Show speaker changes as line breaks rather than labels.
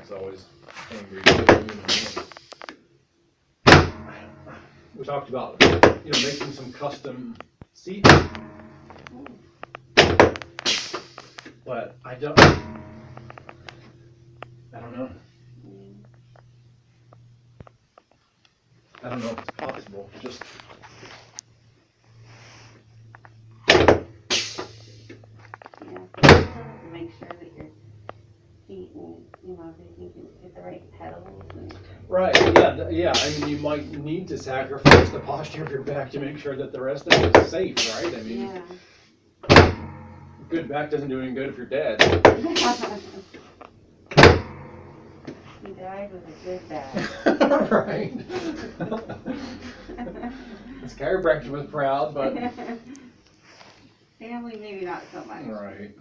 back's always angry. We talked about, making some custom seats, but I don't know. I don't know if it's possible. Just
make sure that your feet and that you can get the right pedals.
right, yeah. I mean, you might need to sacrifice the posture of your back to make sure that the rest of it is safe, right? I mean, good back doesn't do any good if you're dead.
He died with a good back.
Right. This chiropractor was proud, but
family maybe not so much.
right.